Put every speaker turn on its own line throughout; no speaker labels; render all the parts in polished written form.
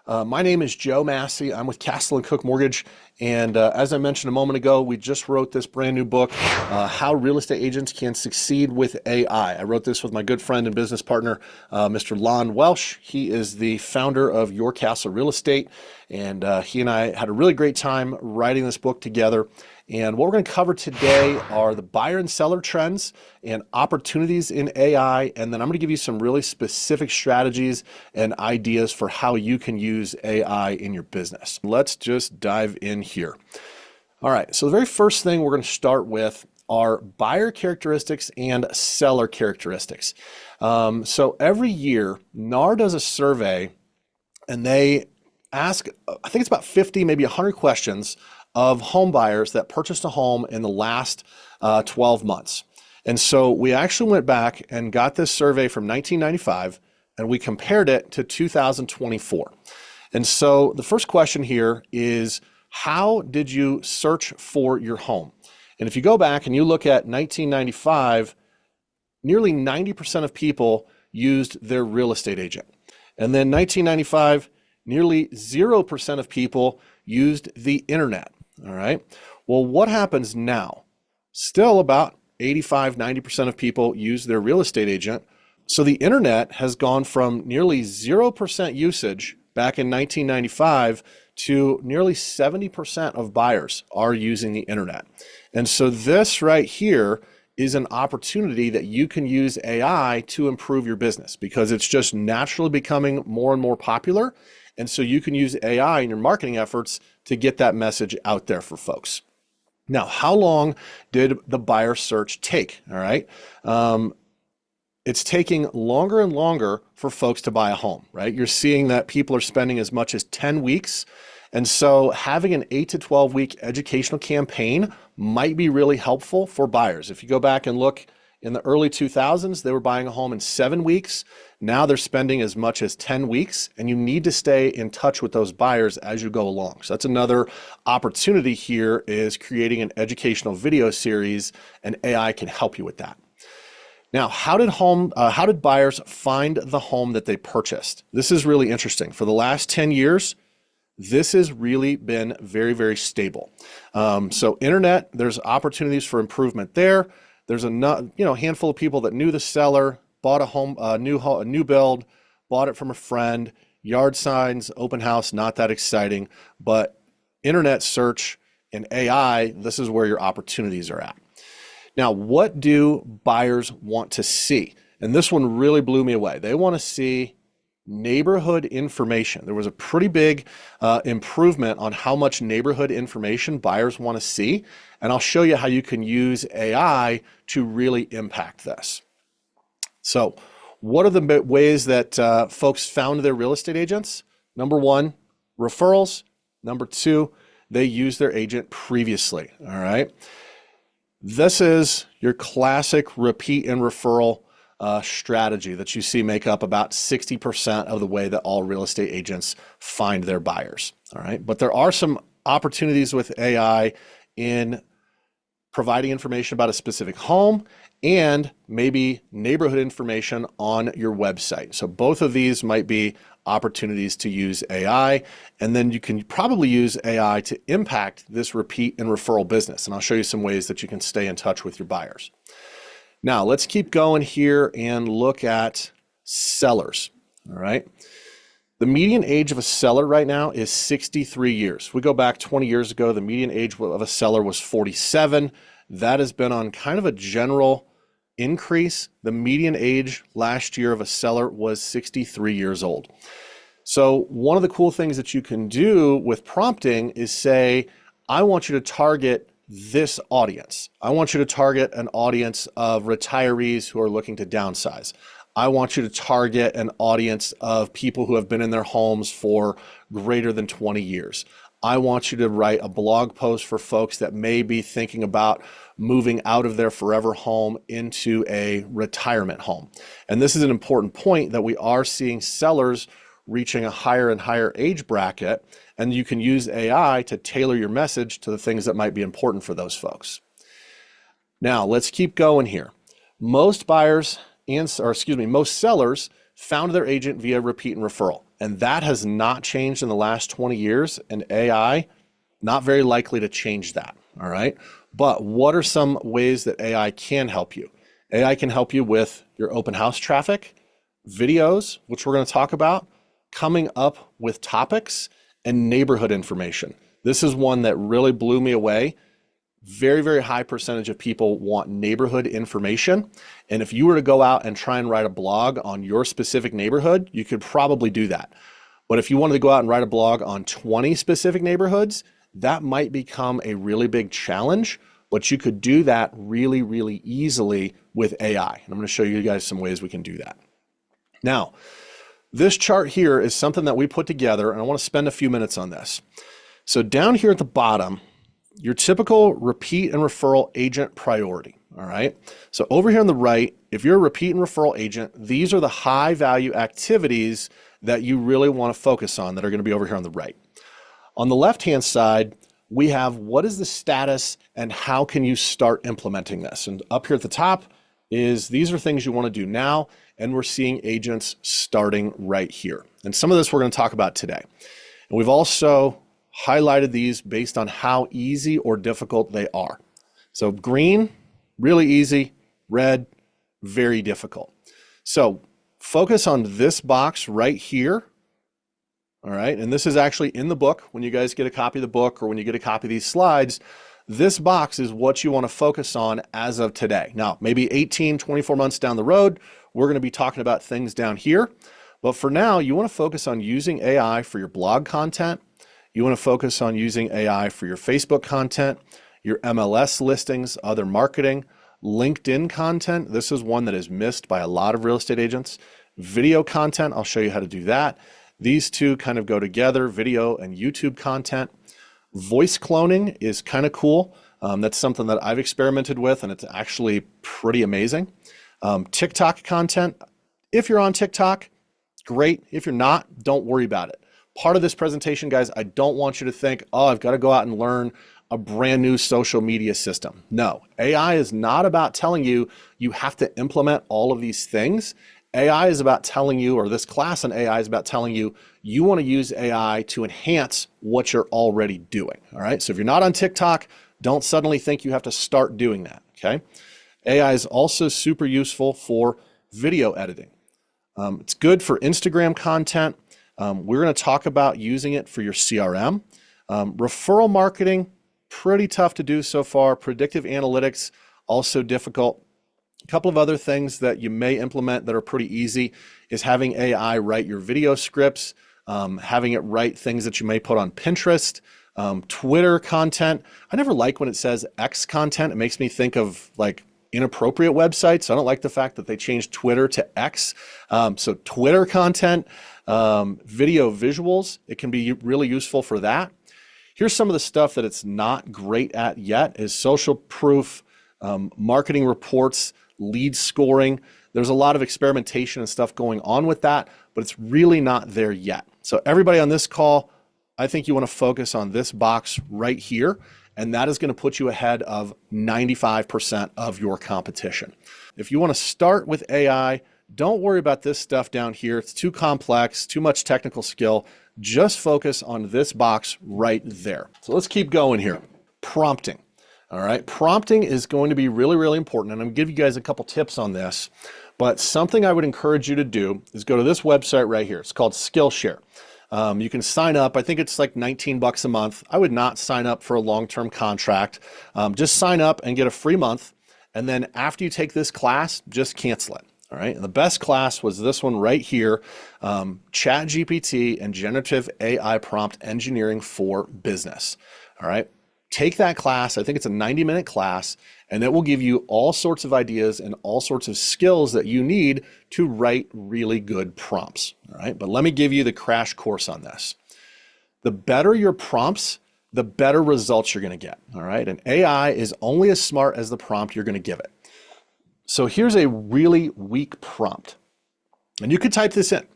My name is Joe Massey. I'm with Castle & Cook Mortgage. And as I mentioned a moment ago, we just wrote this brand new book, How Real Estate Agents Can Succeed with AI. I wrote this with my good friend and business partner, Mr. Lon Welsh. He is the founder of Your Castle Real Estate. And he and I had a really great time writing this book together. And what we're going to cover today are the buyer and seller trends and opportunities in AI. And then I'm going to give you some really specific strategies and ideas for how you can use AI in your business. Let's just dive in here. All right, so the very first thing we're going to start with are buyer characteristics and seller characteristics. So every year, NAR does a survey and they ask, I think it's about 50, maybe 100 questions of home buyers that purchased a home in the last 12 months. And so we actually went back and got this survey from 1995 and we compared it to 2024. And so the first question here is, how did you search for your home? And if you go back and you look at 1995, nearly 90% of people used their real estate agent. And then 1995, nearly 0% of people used the internet. All right. Well, what happens now? Still about 85, 90% of people use their real estate agent. So the internet has gone from nearly 0% usage back in 1995 to nearly 70% of buyers are using the internet. And so this right here is an opportunity that you can use AI to improve your business because it's just naturally becoming more and more popular. And so you can use AI in your marketing efforts to get that message out there for folks. Now, how long did the buyer search take? All right. It's taking longer and longer for folks to buy a home, right? You're seeing that people are spending as much as 10 weeks. And so having an 8 to 12 week educational campaign might be really helpful for buyers. If you go back and look in the early 2000s, they were buying a home in 7 weeks. Now they're spending as much as 10 weeks, and you need to stay in touch with those buyers as you go along. So that's another opportunity here, is creating an educational video series, and AI can help you with that. Now, how did buyers find the home that they purchased? This is really interesting. For the last 10 years, this has really been very, very stable. So internet, there's opportunities for improvement there. There's a handful of people that knew the seller, bought a home, a new build, bought it from a friend. Yard signs, open house, not that exciting. But internet search and AI, this is where your opportunities are at. Now, what do buyers want to see? And this one really blew me away. They want to see neighborhood information. There was a pretty big improvement on how much neighborhood information buyers want to see. And I'll show you how you can use AI to really impact this. So what are the ways that folks found their real estate agents? Number one, referrals. Number two, they used their agent previously. All right. This is your classic repeat and referral strategy that you see make up about 60% of the way that all real estate agents find their buyers. All right. But there are some opportunities with AI in providing information about a specific home and maybe neighborhood information on your website. So both of these might be opportunities to use AI, and then you can probably use AI to impact this repeat and referral business. And I'll show you some ways that you can stay in touch with your buyers. Now let's keep going here and look at sellers. All right. The median age of a seller right now is 63 years. We go back 20 years ago, the median age of a seller was 47. That has been on kind of a general increase. The median age last year of a seller was 63 years old. So one of the cool things that you can do with prompting is say, I want you to target this audience. I want you to target an audience of retirees who are looking to downsize. I want you to target an audience of people who have been in their homes for greater than 20 years. I want you to write a blog post for folks that may be thinking about moving out of their forever home into a retirement home. And this is an important point, that we are seeing sellers reaching a higher and higher age bracket, and you can use AI to tailor your message to the things that might be important for those folks. Now, let's keep going here. Most sellers found their agent via repeat and referral. And that has not changed in the last 20 years, and AI, not very likely to change that, all right? But what are some ways that AI can help you? AI can help you with your open house traffic, videos, which we're going to talk about, coming up with topics, and neighborhood information. This is one that really blew me away. Very, very high percentage of people want neighborhood information. And if you were to go out and try and write a blog on your specific neighborhood, you could probably do that. But if you wanted to go out and write a blog on 20 specific neighborhoods, that might become a really big challenge, but you could do that really, really easily with AI. And I'm going to show you guys some ways we can do that. Now, this chart here is something that we put together, and I want to spend a few minutes on this. So down here at the bottom, your typical repeat and referral agent priority, all right? So over here on the right, if you're a repeat and referral agent, these are the high value activities that you really want to focus on that are going to be over here on the right. On the left-hand side, we have what is the status and how can you start implementing this? And up here at the top is these are things you want to do now, and we're seeing agents starting right here. And some of this we're going to talk about today. And we've also highlighted these based on how easy or difficult they are. So green, really easy, red, very difficult. So focus on this box right here. All right, and this is actually in the book. When you guys get a copy of the book or when you get a copy of these slides, this box is what you want to focus on as of today. Now, maybe 18, 24 months down the road, we're going to be talking about things down here. But for now, you want to focus on using AI for your blog content. You want to focus on using AI for your Facebook content, your MLS listings, other marketing, LinkedIn content. This is one that is missed by a lot of real estate agents. Video content, I'll show you how to do that. These two kind of go together, video and YouTube content. Voice cloning is kind of cool. That's something that I've experimented with, and it's actually pretty amazing. TikTok content, if you're on TikTok, great. If you're not, don't worry about it. Part of this presentation, guys, I don't want you to think, oh, I've got to go out and learn a brand new social media system. No, AI is not about telling you you have to implement all of these things. AI is about telling you, or this class on AI is about telling you, you want to use AI to enhance what you're already doing. All right. So if you're not on TikTok, don't suddenly think you have to start doing that. Okay. AI is also super useful for video editing. It's good for Instagram content. We're going to talk about using it for your CRM. Referral marketing, pretty tough to do so far. Predictive analytics, also difficult. A couple of other things that you may implement that are pretty easy is having AI write your video scripts, having it write things that you may put on Pinterest, Twitter content. I never like when it says X content. It makes me think of like inappropriate websites. I don't like the fact that they changed Twitter to X. So Twitter content, video visuals, it can be really useful for that. Here's some of the stuff that it's not great at yet is social proof, marketing reports, lead scoring. There's a lot of experimentation and stuff going on with that, but it's really not there yet. So everybody on this call, I think you want to focus on this box right here, and that is going to put you ahead of 95% of your competition. If you want to start with AI, don't worry about this stuff down here. It's too complex, too much technical skill. Just focus on this box right there. So let's keep going here. Prompting. All right, prompting is going to be really, really important, and I'm going to give you guys a couple tips on this, but something I would encourage you to do is go to this website right here. It's called Skillshare. You can sign up. I think it's like 19 bucks a month. I would not sign up for a long-term contract. Just sign up and get a free month, and then after you take this class, just cancel it. All right, and the best class was this one right here, ChatGPT and Generative AI Prompt Engineering for Business. All right. Take that class. I think it's a 90-minute class, and it will give you all sorts of ideas and all sorts of skills that you need to write really good prompts. All right, but let me give you the crash course on this. The better your prompts, the better results you're going to get. All right, and AI is only as smart as the prompt you're going to give it. So here's a really weak prompt, and you could type this in.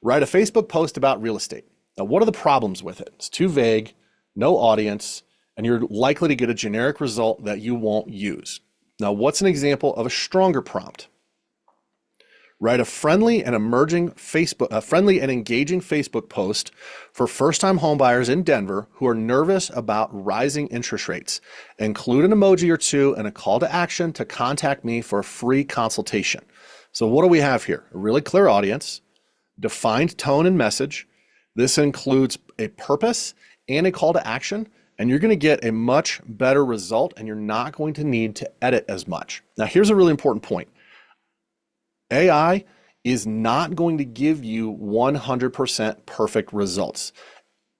Write a Facebook post about real estate. Now, what are the problems with it? It's too vague, no audience, and you're likely to get a generic result that you won't use. Now, what's an example of a stronger prompt? Write a friendly and engaging Facebook post for first-time homebuyers in Denver who are nervous about rising interest rates. Include an emoji or two and a call to action to contact me for a free consultation. So what do we have here? A really clear audience, defined tone and message. This includes a purpose and a call to action, and you're going to get a much better result, and you're not going to need to edit as much. Now, here's a really important point. AI is not going to give you 100% perfect results.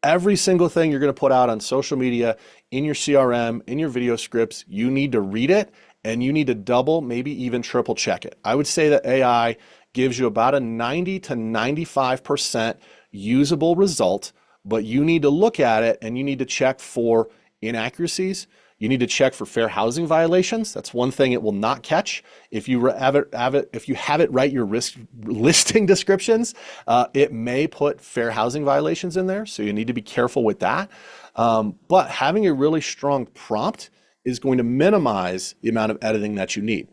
Every single thing you're going to put out on social media, in your CRM, in your video scripts, you need to read it and you need to double, maybe even triple check it. I would say that AI gives you about a 90 to 95% usable result, but you need to look at it and you need to check for inaccuracies. You need to check for fair housing violations. That's one thing it will not catch. If you have it write your listing descriptions, it may put fair housing violations in there. So you need to be careful with that. But having a really strong prompt is going to minimize the amount of editing that you need.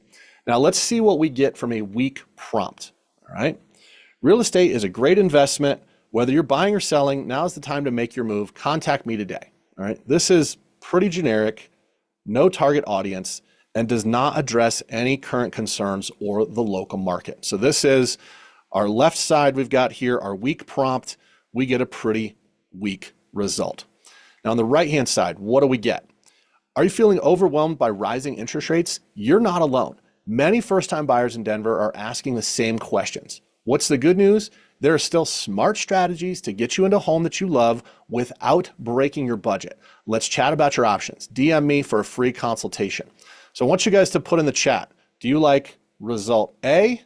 Now let's see what we get from a weak prompt. All right. Real estate is a great investment. Whether you're buying or selling, now's the time to make your move. Contact me today. All right. This is pretty generic, no target audience, and does not address any current concerns or the local market. So this is our left side. We've got here our weak prompt. We get a pretty weak result. Now on the right-hand side, what do we get? Are you feeling overwhelmed by rising interest rates? You're not alone. Many first-time buyers in Denver are asking the same questions. What's the good news? There are still smart strategies to get you into a home that you love without breaking your budget. Let's chat about your options. DM me for a free consultation. So I want you guys to put in the chat, do you like result A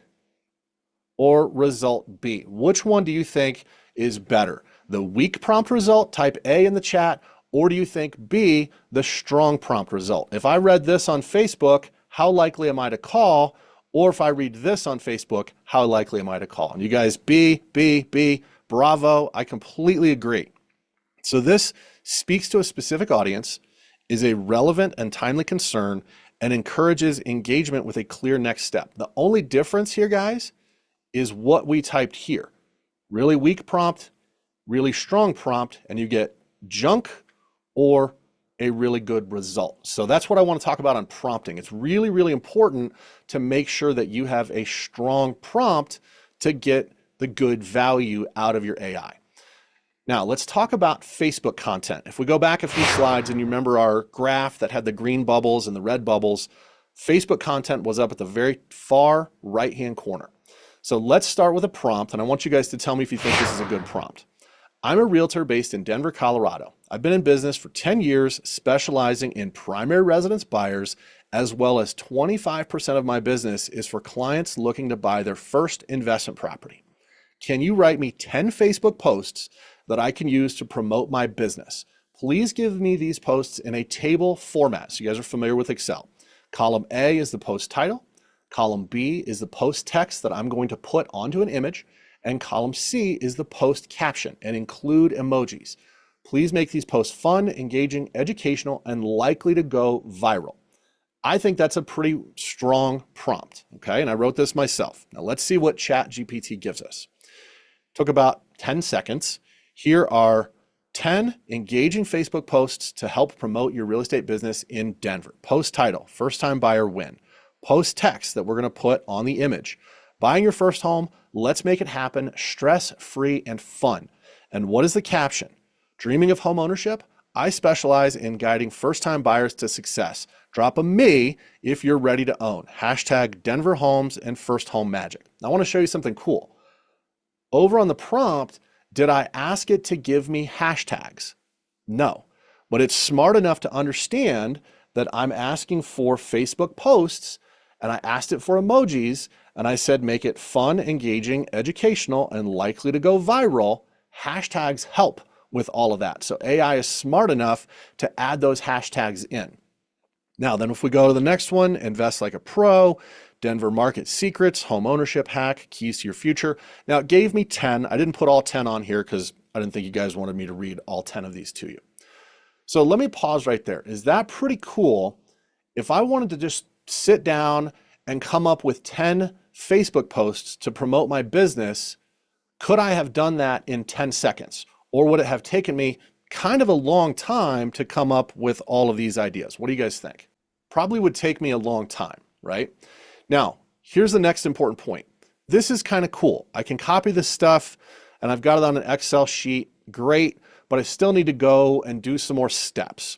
or result B? Which one do you think is better? The weak prompt result, type A in the chat, or do you think B, the strong prompt result? If I read this on Facebook, how likely am I to call? Or if I read this on Facebook, how likely am I to call? And you guys, B, bravo, I completely agree. So this speaks to a specific audience, is a relevant and timely concern, and encourages engagement with a clear next step. The only difference here, guys, is what we typed here. Really weak prompt, really strong prompt, and you get junk or a really good result. So that's what I want to talk about on prompting. It's really, really important to make sure that you have a strong prompt to get the good value out of your AI. Now let's talk about Facebook content. If we go back a few slides and you remember our graph that had the green bubbles and the red bubbles, Facebook content was up at the very far right-hand corner. So let's start with a prompt, and I want you guys to tell me if you think this is a good prompt. I'm a realtor based in Denver, Colorado. I've been in business for 10 years, specializing in primary residence buyers, as well as 25% of my business is for clients looking to buy their first investment property. Can you write me 10 Facebook posts that I can use to promote my business? Please give me these posts in a table format. So you guys are familiar with Excel. Column A is the post title. Column B is the post text that I'm going to put onto an image. And column C is the post caption, and include emojis. Please make these posts fun, engaging, educational, and likely to go viral. I think that's a pretty strong prompt, okay? And I wrote this myself. Now let's see what ChatGPT gives us. Took about 10 seconds. Here are 10 engaging Facebook posts to help promote your real estate business in Denver. Post title, first time buyer win. Post text that we're gonna put on the image. Buying your first home, let's make it happen, stress-free and fun. And what is the caption? Dreaming of home ownership? I specialize in guiding first-time buyers to success. Drop a me if you're ready to own. Hashtag Denver Homes and First Home Magic. Now, I want to show you something cool. Over on the prompt, did I ask it to give me hashtags? No, but it's smart enough to understand that I'm asking for Facebook posts, and I asked it for emojis, and I said, make it fun, engaging, educational, and likely to go viral. Hashtags help with all of that. So AI is smart enough to add those hashtags in. Now, then if we go to the next one, invest like a pro, Denver market secrets, home ownership hack, keys to your future. Now it gave me 10. I didn't put all 10 on here because I didn't think you guys wanted me to read all 10 of these to you. So let me pause right there. Is that pretty cool? If I wanted to just sit down and come up with 10 Facebook posts to promote my business, could I have done that in 10 seconds? Or would it have taken me kind of a long time to come up with all of these ideas? What do you guys think? Probably would take me a long time, right? Now, here's the next important point. This is kind of cool. I can copy this stuff and I've got it on an Excel sheet. Great, but I still need to go and do some more steps.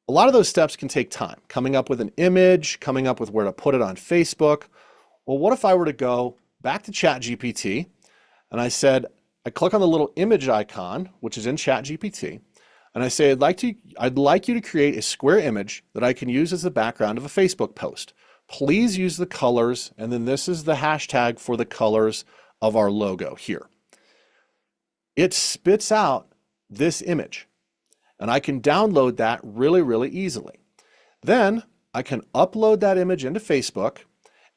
A lot of those steps can take time. Coming up with an image, coming up with where to put it on Facebook. Well, what if I were to go back to ChatGPT and I said, I click on the little image icon, which is in ChatGPT, and I say, I'd like you to create a square image that I can use as the background of a Facebook post. Please use the colors, and then this is the hashtag for the colors of our logo here. It spits out this image, and I can download that really, really easily. Then I can upload that image into Facebook,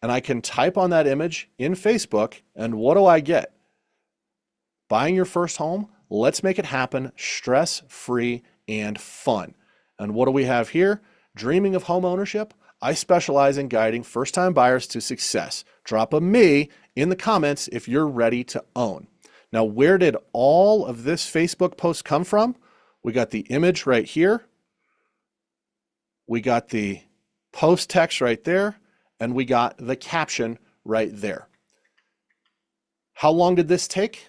and I can type on that image in Facebook, and what do I get? Buying your first home, let's make it happen, stress-free and fun. And what do we have here? Dreaming of home ownership? I specialize in guiding first-time buyers to success. Drop a me in the comments if you're ready to own. Now, where did all of this Facebook post come from? We got the image right here. We got the post text right there, and we got the caption right there. How long did this take?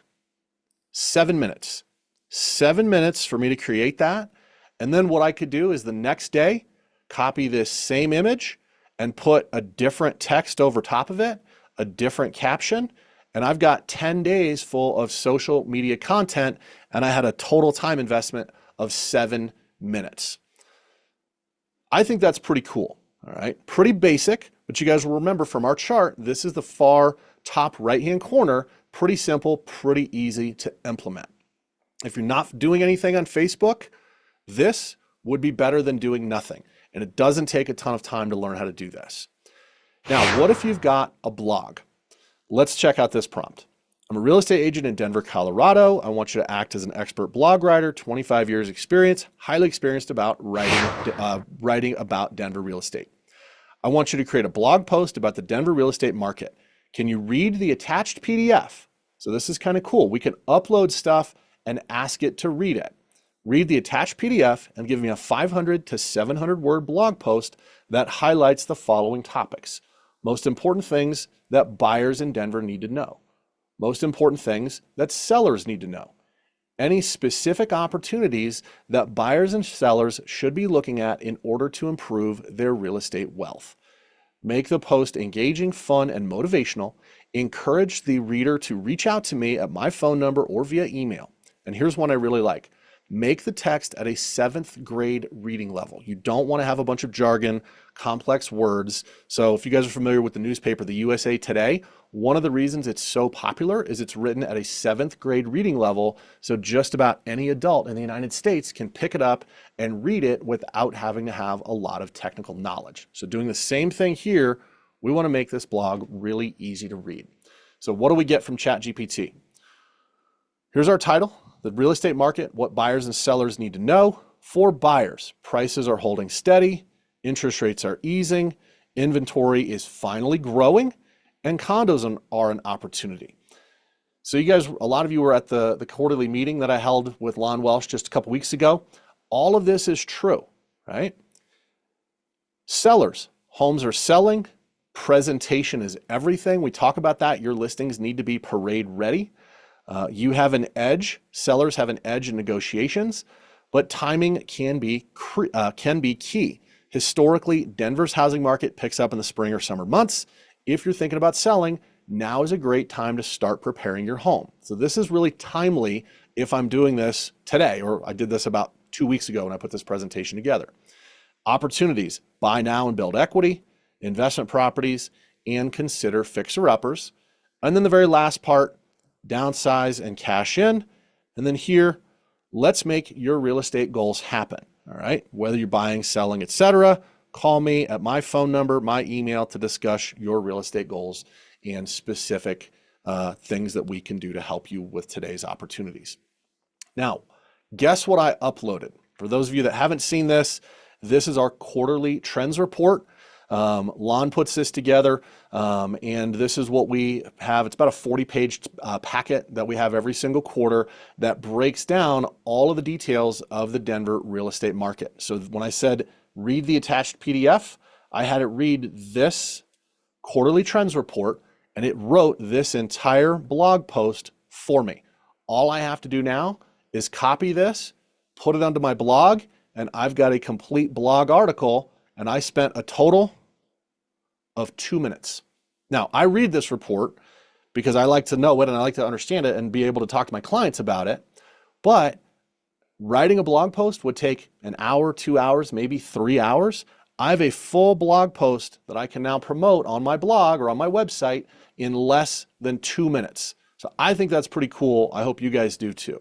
7 minutes. 7 minutes for me to create that. And then what I could do is the next day, copy this same image and put a different text over top of it, a different caption, and I've got 10 days full of social media content, and I had a total time investment of 7 minutes. I think that's pretty cool, all right? Pretty basic, but you guys will remember from our chart, this is the far top right-hand corner, pretty simple, pretty easy to implement. If you're not doing anything on Facebook, this would be better than doing nothing. And it doesn't take a ton of time to learn how to do this. Now, what if you've got a blog? Let's check out this prompt. I'm a real estate agent in Denver, Colorado. I want you to act as an expert blog writer, 25 years experience, highly experienced about writing about Denver real estate. I want you to create a blog post about the Denver real estate market. Can you read the attached PDF? So this is kind of cool. We can upload stuff and ask it to read it. Read the attached PDF and give me a 500 to 700 word blog post that highlights the following topics. Most important things that buyers in Denver need to know. Most important things that sellers need to know. Any specific opportunities that buyers and sellers should be looking at in order to improve their real estate wealth. Make the post engaging, fun, and motivational. Encourage the reader to reach out to me at my phone number or via email. And here's one I really like. Make the text at a 7th grade reading level. You don't want to have a bunch of jargon, complex words. So if you guys are familiar with the newspaper, the USA Today, one of the reasons it's so popular is it's written at a 7th grade reading level. So just about any adult in the United States can pick it up and read it without having to have a lot of technical knowledge. So doing the same thing here, we want to make this blog really easy to read. So what do we get from ChatGPT? Here's our title. The real estate market, what buyers and sellers need to know. For buyers, prices are holding steady, interest rates are easing, inventory is finally growing, and condos are an opportunity. So you guys, a lot of you were at the quarterly meeting that I held with Lon Welsh just a couple weeks ago. All of this is true, right? Sellers, homes are selling, presentation is everything. We talk about that. Your listings need to be parade ready. You have an edge, sellers have an edge in negotiations, but timing can be key. Historically, Denver's housing market picks up in the spring or summer months. If you're thinking about selling, now is a great time to start preparing your home. So this is really timely if I'm doing this today, or I did this about 2 weeks ago when I put this presentation together. Opportunities, buy now and build equity, investment properties, and consider fixer-uppers. And then the very last part, downsize and cash in. And then here, let's make your real estate goals happen. All right. Whether you're buying, selling, etc., call me at my phone number, my email to discuss your real estate goals and specific things that we can do to help you with today's opportunities. Now, guess what I uploaded? For those of you that haven't seen this, this is our quarterly trends report. Lon puts this together, and this is what we have. It's about a 40-page packet that we have every single quarter that breaks down all of the details of the Denver real estate market. So when I said read the attached PDF, I had it read this quarterly trends report, and it wrote this entire blog post for me. All I have to do now is copy this, put it onto my blog, and I've got a complete blog article, and I spent a total of 2 minutes. Now, I read this report because I like to know it and I like to understand it and be able to talk to my clients about it. But writing a blog post would take an hour, 2 hours, maybe 3 hours. I have a full blog post that I can now promote on my blog or on my website in less than 2 minutes. So I think that's pretty cool. I hope you guys do too.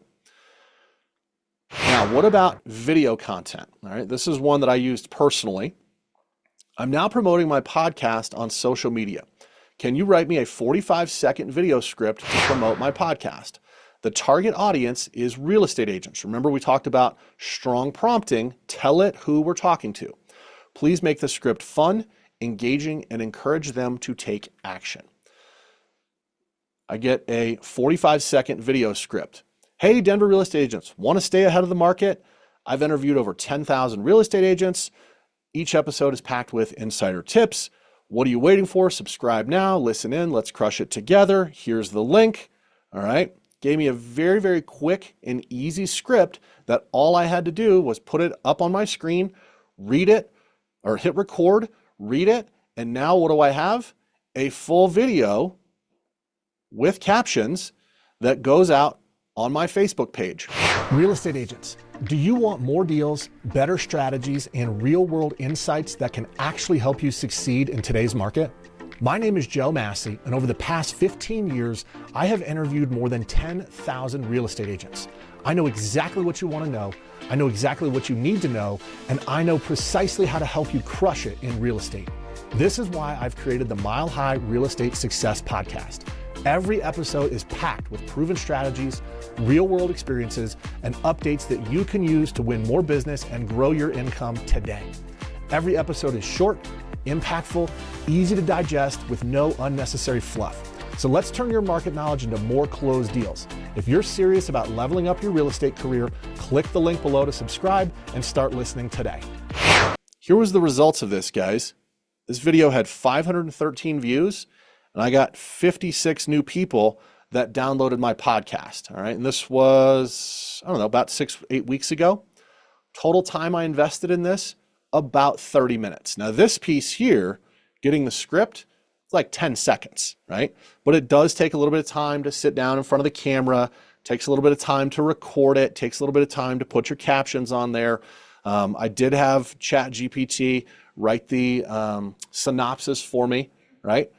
Now, what about video content? All right, this is one that I used personally. I'm now promoting my podcast on social media. Can you write me a 45-second video script to promote my podcast? The target audience is real estate agents. Remember, we talked about strong prompting. Tell it who we're talking to. Please make the script fun, engaging, and encourage them to take action. I get a 45-second video script. Hey, Denver real estate agents, want to stay ahead of the market? I've interviewed over 10,000 real estate agents. Each episode is packed with insider tips. What are you waiting for? Subscribe now, listen in, let's crush it together. Here's the link. All right. Gave me a very, very quick and easy script that all I had to do was put it up on my screen, read it, or hit record, read it, and now what do I have? A full video with captions that goes out on my Facebook page.
Real estate agents, do you want more deals, better strategies, and real-world insights that can actually help you succeed in today's market? My name is Joe Massey, and over the past 15 years, I have interviewed more than 10,000 real estate agents. I know exactly what you want to know, I know exactly what you need to know, and I know precisely how to help you crush it in real estate. This is why I've created the Mile High Real Estate Success Podcast. Every episode is packed with proven strategies, real-world experiences, and updates that you can use to win more business and grow your income today. Every episode is short, impactful, easy to digest with no unnecessary fluff. So let's turn your market knowledge into more closed deals. If you're serious about leveling up your real estate career, click the link below to subscribe and start listening today.
Here was the results of this, guys. This video had 513 views, and I got 56 new people that downloaded my podcast. All right. And this was, I don't know, about 6-8 weeks ago. Total time I invested in this, about 30 minutes. Now this piece here, getting the script, it's like 10 seconds, right? But it does take a little bit of time to sit down in front of the camera, takes a little bit of time to record it, takes a little bit of time to put your captions on there. I did have ChatGPT write the synopsis for me, right?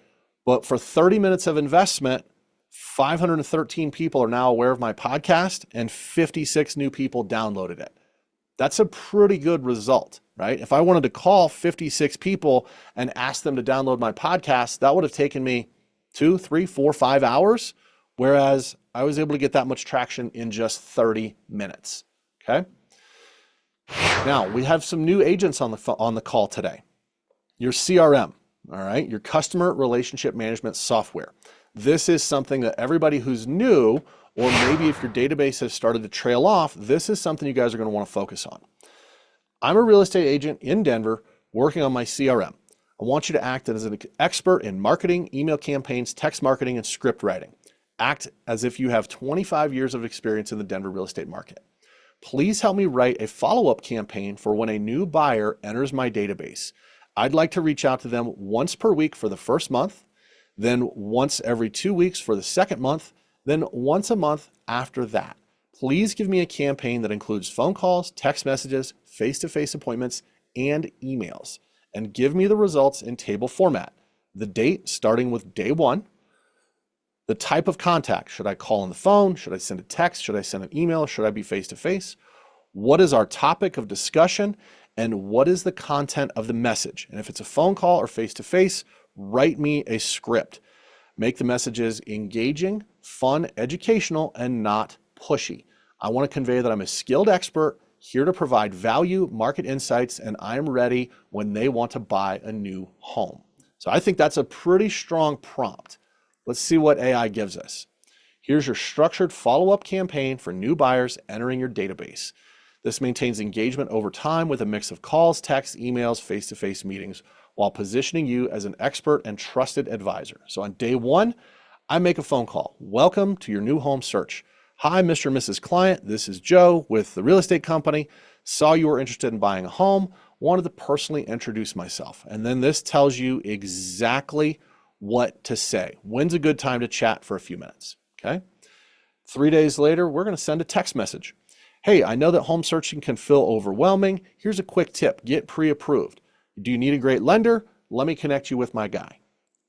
But for 30 minutes of investment, 513 people are now aware of my podcast and 56 new people downloaded it. That's a pretty good result, right? If I wanted to call 56 people and ask them to download my podcast, that would have taken me 2, 3, 4, 5 hours, whereas I was able to get that much traction in just 30 minutes, okay? Now, we have some new agents on the call today. Your CRM. All right, your customer relationship management software. This is something that everybody who's new, or maybe if your database has started to trail off, this is something you guys are going to want to focus on. I'm a real estate agent in Denver working on my CRM. I want you to act as an expert in marketing, email campaigns, text marketing, and script writing. Act as if you have 25 years of experience in the Denver real estate market. Please help me write a follow-up campaign for when a new buyer enters my database. I'd like to reach out to them once per week for the first month, then once every 2 weeks for the second month, then once a month after that. Please give me a campaign that includes phone calls, text messages, face-to-face appointments, and emails, and give me the results in table format. The date starting with day 1, the type of contact. Should I call on the phone? Should I send a text? Should I send an email? Should I be face-to-face? What is our topic of discussion? And what is the content of the message? And if it's a phone call or face-to-face, write me a script. Make the messages engaging, fun, educational, and not pushy. I want to convey that I'm a skilled expert here to provide value, market insights, and I'm ready when they want to buy a new home. So I think that's a pretty strong prompt. Let's see what AI gives us. Here's your structured follow-up campaign for new buyers entering your database. This maintains engagement over time with a mix of calls, texts, emails, face-to-face meetings, while positioning you as an expert and trusted advisor. So on day one, I make a phone call. Welcome to your new home search. Hi, Mr. and Mrs. Client. This is Joe with the real estate company. Saw you were interested in buying a home. Wanted to personally introduce myself. And then this tells you exactly what to say. When's a good time to chat for a few minutes? Okay. 3 days later, we're going to send a text message. Hey, I know that home searching can feel overwhelming. Here's a quick tip. Get pre-approved. Do you need a great lender? Let me connect you with my guy.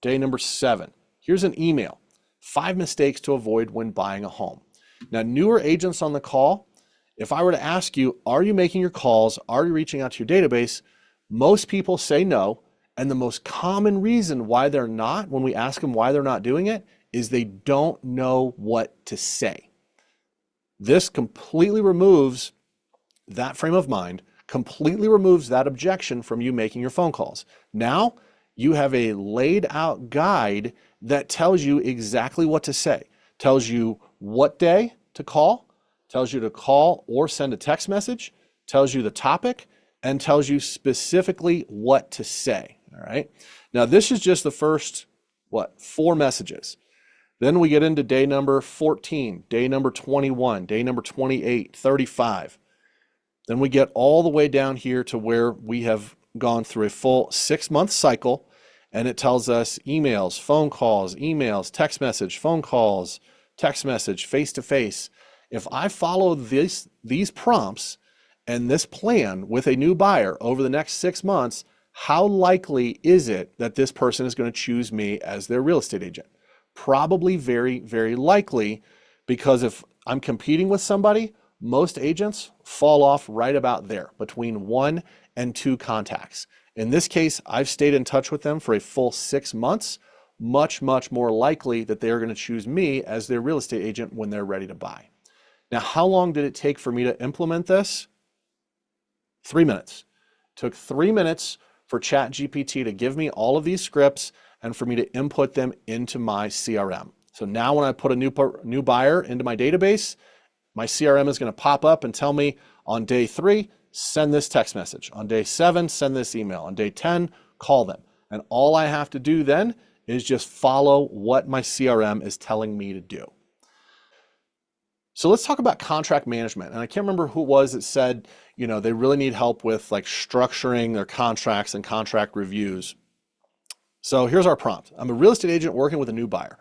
Day number 7. Here's an email. 5 mistakes to avoid when buying a home. Now, newer agents on the call, if I were to ask you, are you making your calls? Are you reaching out to your database? Most people say no. And the most common reason why they're not, when we ask them why they're not doing it, is they don't know what to say. This completely removes that frame of mind, completely removes that objection from you making your phone calls. Now you have a laid out guide that tells you exactly what to say, tells you what day to call, tells you to call or send a text message, tells you the topic, and tells you specifically what to say. All right. Now this is just the first, 4 messages. Then we get into day number 14, day number 21, day number 28, 35. Then we get all the way down here to where we have gone through a full 6-month cycle, and it tells us emails, phone calls, emails, text message, phone calls, text message, face-to-face. If I follow these prompts and this plan with a new buyer over the next 6 months, how likely is it that this person is going to choose me as their real estate agent? Probably very, very likely, because if I'm competing with somebody, most agents fall off right about there, between 1 and 2 contacts. In this case, I've stayed in touch with them for a full 6 months, much, much more likely that they are going to choose me as their real estate agent when they're ready to buy. Now, how long did it take for me to implement this? 3 minutes. It took 3 minutes for ChatGPT to give me all of these scripts and for me to input them into my CRM. So now when I put a new buyer into my database, my CRM is going to pop up and tell me on day 3, send this text message. On day 7, send this email. On day 10, call them. And all I have to do then is just follow what my CRM is telling me to do. So let's talk about contract management. And I can't remember who it was that said, they really need help with like structuring their contracts and contract reviews. So here's our prompt. I'm a real estate agent working with a new buyer.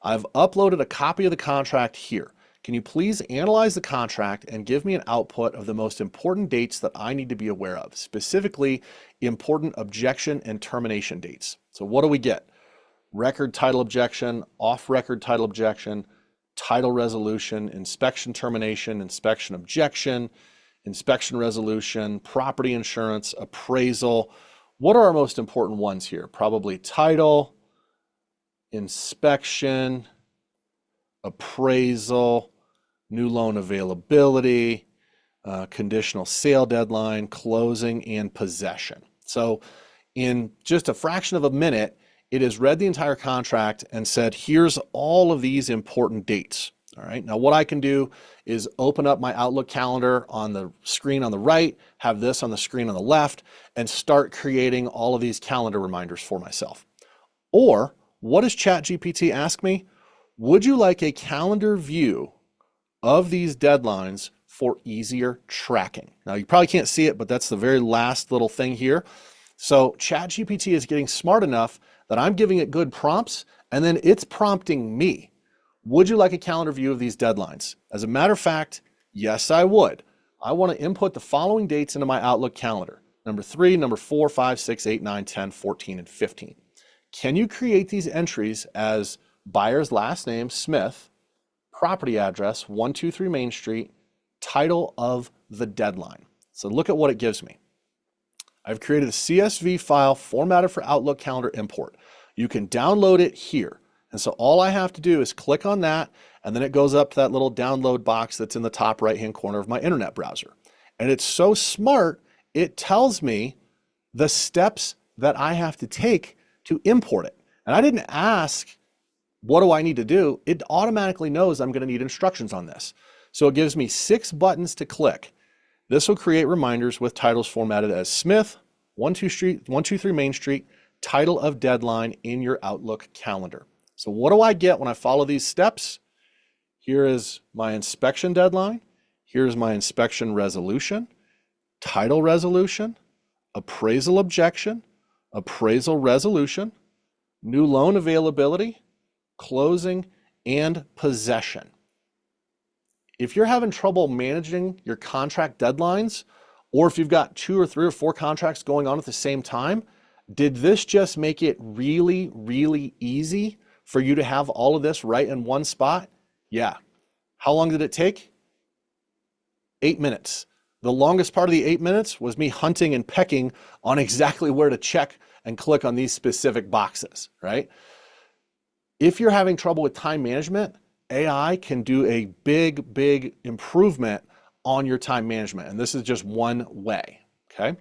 I've uploaded a copy of the contract here. Can you please analyze the contract and give me an output of the most important dates that I need to be aware of, specifically important objection and termination dates? So what do we get? Record title objection, off-record title objection, title resolution, inspection termination, inspection objection, inspection resolution, property insurance, appraisal. What are our most important ones here? Probably title, inspection, appraisal, new loan availability, conditional sale deadline, closing, and possession. So in just a fraction of a minute, it has read the entire contract and said, here's all of these important dates. All right. Now what I can do is open up my Outlook calendar on the screen on the right, have this on the screen on the left, and start creating all of these calendar reminders for myself. Or what does ChatGPT ask me? Would you like a calendar view of these deadlines for easier tracking? Now you probably can't see it, but that's the very last little thing here. So ChatGPT is getting smart enough that I'm giving it good prompts, and then it's prompting me. Would you like a calendar view of these deadlines? As a matter of fact, yes, I would. I want to input the following dates into my Outlook calendar. Number 3, number 4, 5, 6, 8, 9, 10, 14, and 15. Can you create these entries as buyer's last name, Smith, property address, 123 Main Street, title of the deadline? So look at what it gives me. I've created a CSV file formatted for Outlook calendar import. You can download it here. And so all I have to do is click on that, and then it goes up to that little download box that's in the top right-hand corner of my internet browser. And it's so smart, it tells me the steps that I have to take to import it. And I didn't ask, what do I need to do? It automatically knows I'm going to need instructions on this. So it gives me 6 buttons to click. This will create reminders with titles formatted as Smith, 123 Main Street, title of deadline in your Outlook calendar. So what do I get when I follow these steps? Here is my inspection deadline. Here's my inspection resolution, title resolution, appraisal objection, appraisal resolution, new loan availability, closing, and possession. If you're having trouble managing your contract deadlines, or if you've got 2 or 3 or 4 contracts going on at the same time, did this just make it really, really easy for you to have all of this right in one spot? Yeah. How long did it take? 8 minutes. The longest part of the 8 minutes was me hunting and pecking on exactly where to check and click on these specific boxes, right? If you're having trouble with time management, AI can do a big, big improvement on your time management. And this is just one way, okay?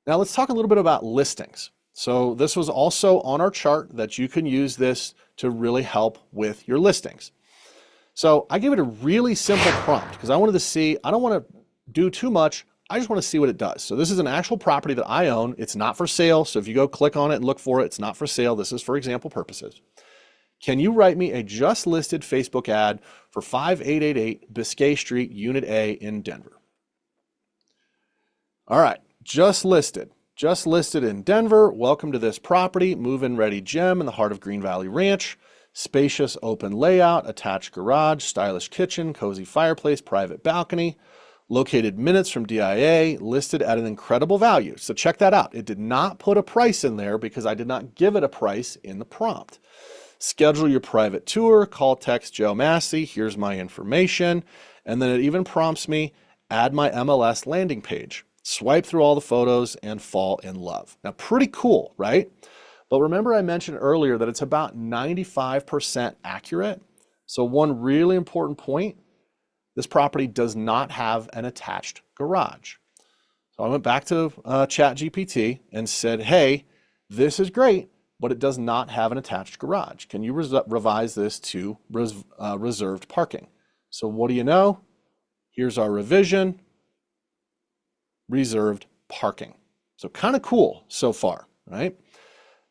Now let's talk a little bit about listings. So this was also on our chart that you can use this to really help with your listings. So I gave it a really simple prompt because I wanted to see, I don't want to do too much. I just want to see what it does. So this is an actual property that I own. It's not for sale. So if you go click on it and look for it, it's not for sale. This is for example purposes. Can you write me a just listed Facebook ad for 5888 Biscay Street, Unit A in Denver? All right, just listed in Denver. Welcome to this property, move-in ready gem in the heart of Green Valley Ranch. Spacious open layout, attached garage, stylish kitchen, cozy fireplace, private balcony. Located minutes from DIA, listed at an incredible value. So check that out. It did not put a price in there because I did not give it a price in the prompt. Schedule your private tour, call, text Joe Massey, here's my information. And then it even prompts me, add my MLS landing page. Swipe through all the photos and fall in love. Now, pretty cool, right? But remember I mentioned earlier that it's about 95% accurate. So one really important point, this property does not have an attached garage. So I went back to ChatGPT and said, hey, this is great, but it does not have an attached garage. Can you revise this to reserved parking? So what do you know? Here's our revision, reserved parking. So kind of cool so far, right?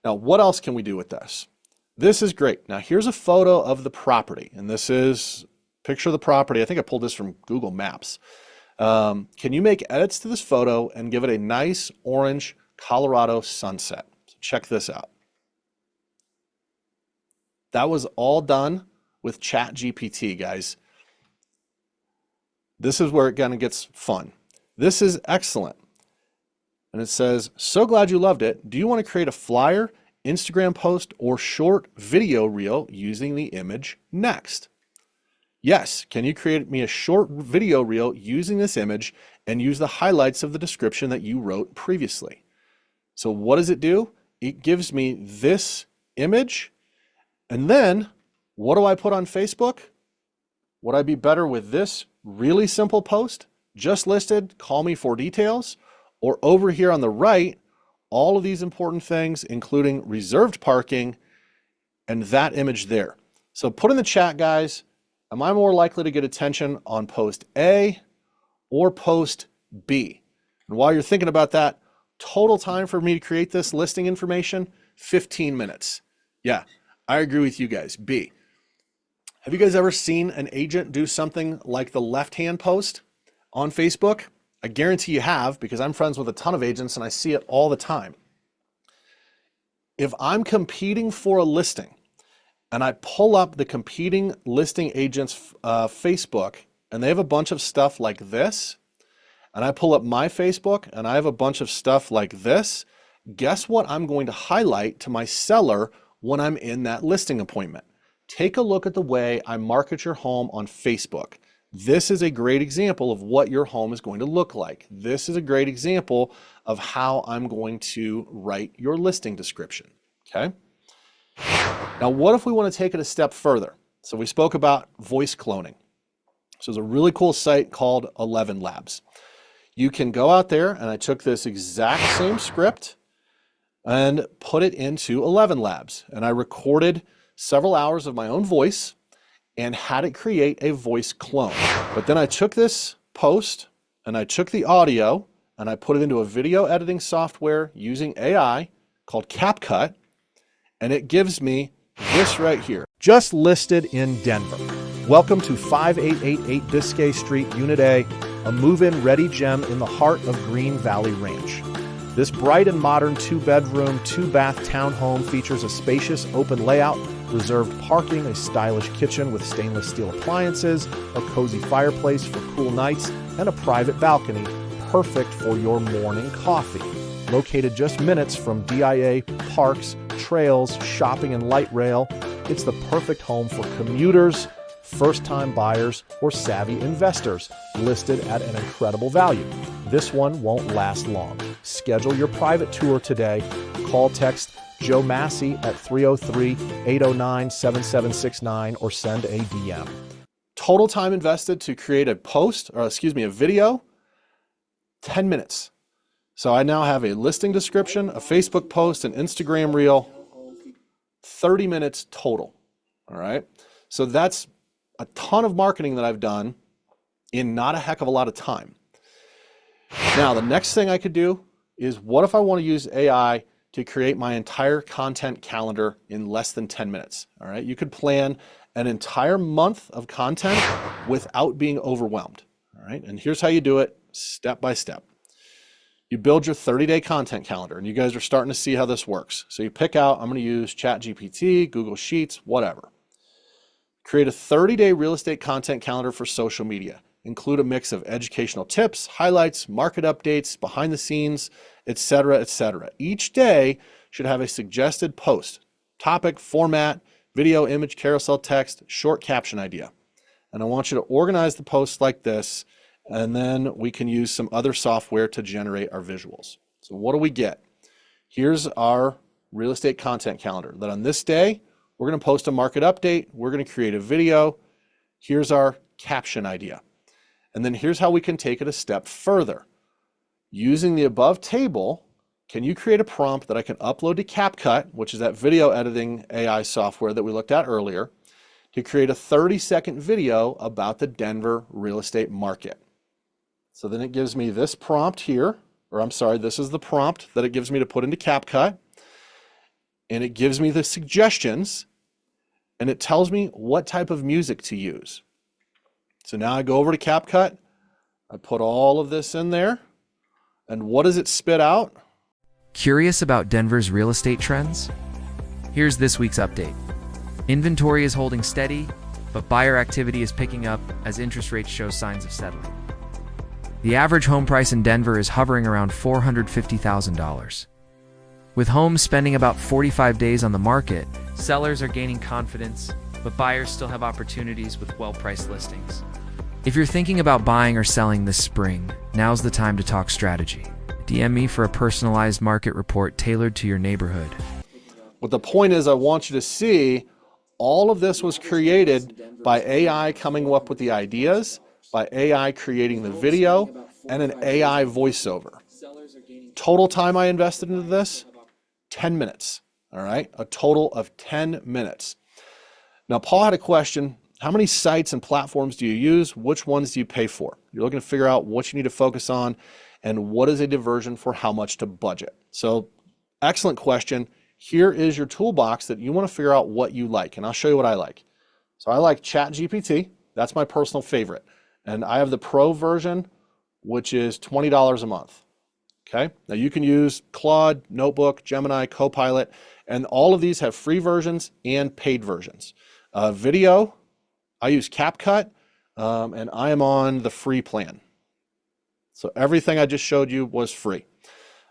Now, what else can we do with this? This is great. Now, here's a photo of the property, and this is picture of the property. I think I pulled this from Google Maps. Can you make edits to this photo and give it a nice orange Colorado sunset? So check this out. That was all done with ChatGPT, guys. This is where it kind of gets fun. This is excellent. And it says, so glad you loved it. Do you want to create a flyer, Instagram post, or short video reel using the image next? Yes. Can you create me a short video reel using this image and use the highlights of the description that you wrote previously? So what does it do? It gives me this image. And then what do I put on Facebook? Would I be better with this really simple post? Just listed, call me for details. Or over here on the right, all of these important things, including reserved parking and that image there. So put in the chat, guys, am I more likely to get attention on post A or post B? And while you're thinking about that, total time for me to create this listing information, 15 minutes. Yeah, I agree with you guys, B. Have you guys ever seen an agent do something like the left-hand post on Facebook? I guarantee you have, because I'm friends with a ton of agents and I see it all the time. If I'm competing for a listing and I pull up the competing listing agent's Facebook and they have a bunch of stuff like this, and I pull up my Facebook and I have a bunch of stuff like this, guess what I'm going to highlight to my seller when I'm in that listing appointment? Take a look at the way I market your home on Facebook. This is a great example of what your home is going to look like. This is a great example of how I'm going to write your listing description, okay? Now, what if we want to take it a step further? So we spoke about voice cloning. So it's a really cool site called 11 Labs. You can go out there, and I took this exact same script and put it into 11 Labs. And I recorded several hours of my own voice and had it create a voice clone. But then I took this post and I took the audio and I put it into a video editing software using AI called CapCut, and it gives me this right here.
Just listed in Denver. Welcome to 5888 Biscay Street, Unit A, a move-in ready gem in the heart of Green Valley Ranch. This bright and modern 2-bedroom, 2-bath townhome features a spacious open layout, reserved parking, a stylish kitchen with stainless steel appliances, a cozy fireplace for cool nights, and a private balcony, perfect for your morning coffee. Located just minutes from DIA, parks, trails, shopping, and light rail, it's the perfect home for commuters, first-time buyers, or savvy investors, listed at an incredible value. This one won't last long. Schedule your private tour today. Call, text Joe Massey at 303-809-7769 or send a DM.
Total time invested to create a video, 10 minutes. So I now have a listing description, a Facebook post, an Instagram reel, 30 minutes total. All right. So that's a ton of marketing that I've done in not a heck of a lot of time. Now, the next thing I could do is, what if I want to use AI to create my entire content calendar in less than 10 minutes? All right. You could plan an entire month of content without being overwhelmed. All right. And here's how you do it step by step. You build your 30-day content calendar, and you guys are starting to see how this works. So you pick out, I'm going to use ChatGPT, Google Sheets, whatever. Create a 30-day real estate content calendar for social media. Include a mix of educational tips, highlights, market updates, behind the scenes, etc., etc. Each day should have a suggested post, topic, format, video, image, carousel text, short caption idea. And I want you to organize the posts like this, and then we can use some other software to generate our visuals. So what do we get? Here's our real estate content calendar that on this day, we're going to post a market update. We're going to create a video. Here's our caption idea. And then here's how we can take it a step further. Using the above table, can you create a prompt that I can upload to CapCut, which is that video editing AI software that we looked at earlier, to create a 30-second video about the Denver real estate market? So then it gives me this prompt here, or I'm sorry, this is the prompt that it gives me to put into CapCut. And it gives me the suggestions, and it tells me what type of music to use. So now I go over to CapCut, I put all of this in there, and what does it spit out?
Curious about Denver's real estate trends? Here's this week's update. Inventory is holding steady, but buyer activity is picking up as interest rates show signs of settling. The average home price in Denver is hovering around $450,000. With homes spending about 45 days on the market, sellers are gaining confidence, but buyers still have opportunities with well-priced listings. If you're thinking about buying or selling this spring, now's the time to talk strategy. DM me for a personalized market report tailored to your neighborhood.
What the point is, I want you to see all of this was created by AI coming up with the ideas, by AI creating the video, and an AI voiceover. Total time I invested into this, 10 minutes. All right, a total of 10 minutes. Now, Paul had a question. How many sites and platforms do you use? Which ones do you pay for? You're looking to figure out what you need to focus on and what is a diversion for how much to budget. So, excellent question. Here is your toolbox that you want to figure out what you like, and I'll show you what I like. So I like ChatGPT. That's my personal favorite. And I have the Pro version, which is $20 a month. Okay. Now you can use Claude, Notebook, Gemini, Copilot, and all of these have free versions and paid versions. Video, I use CapCut, and I am on the free plan. So everything I just showed you was free.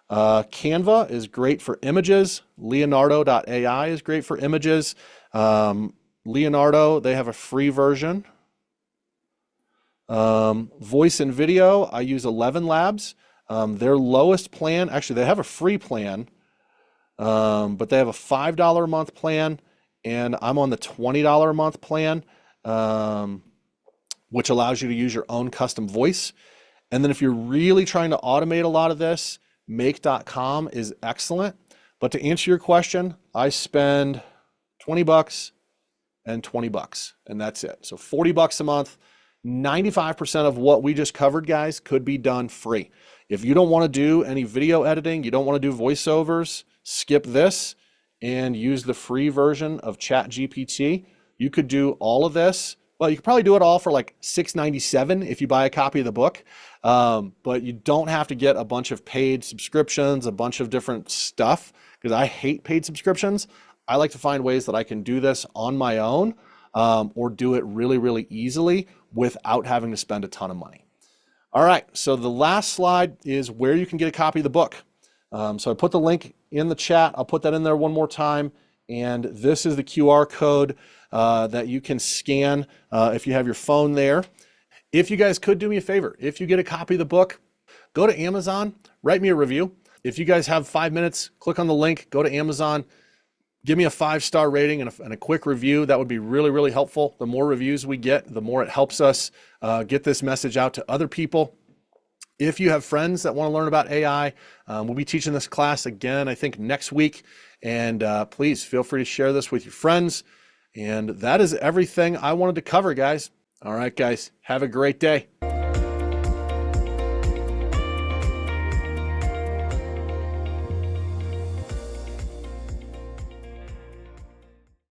Canva is great for images. Leonardo.ai is great for images. Leonardo, they have a free version. Voice and video, I use 11 Labs. Their lowest plan, actually they have a free plan, but they have a $5 a month plan, and I'm on the $20 a month plan. which allows you to use your own custom voice. And then if you're really trying to automate a lot of this, make.com is excellent. But to answer your question, I spend $20 and $20, and that's it. So $40 a month. 95% of what we just covered, guys, could be done free. If you don't want to do any video editing, you don't want to do voiceovers, skip this and use the free version of ChatGPT. You could do all of this. Well, you could probably do it all for like $6.97 if you buy a copy of the book. But you don't have to get a bunch of paid subscriptions, a bunch of different stuff, because I hate paid subscriptions. I like to find ways that I can do this on my own, or do it really, really easily without having to spend a ton of money. All right, so the last slide is where you can get a copy of the book. So I put the link in the chat. I'll put that in there one more time. And this is the QR code that you can scan if you have your phone there. If you guys could do me a favor, if you get a copy of the book, go to Amazon, write me a review. If you guys have 5 minutes, click on the link, go to Amazon, give me a 5-star rating and a quick review. That would be really, really helpful. The more reviews we get, the more it helps us get this message out to other people. If you have friends that want to learn about AI, we'll be teaching this class again, I think next week. And please feel free to share this with your friends. And that is everything I wanted to cover, guys. All right, guys, have a great day.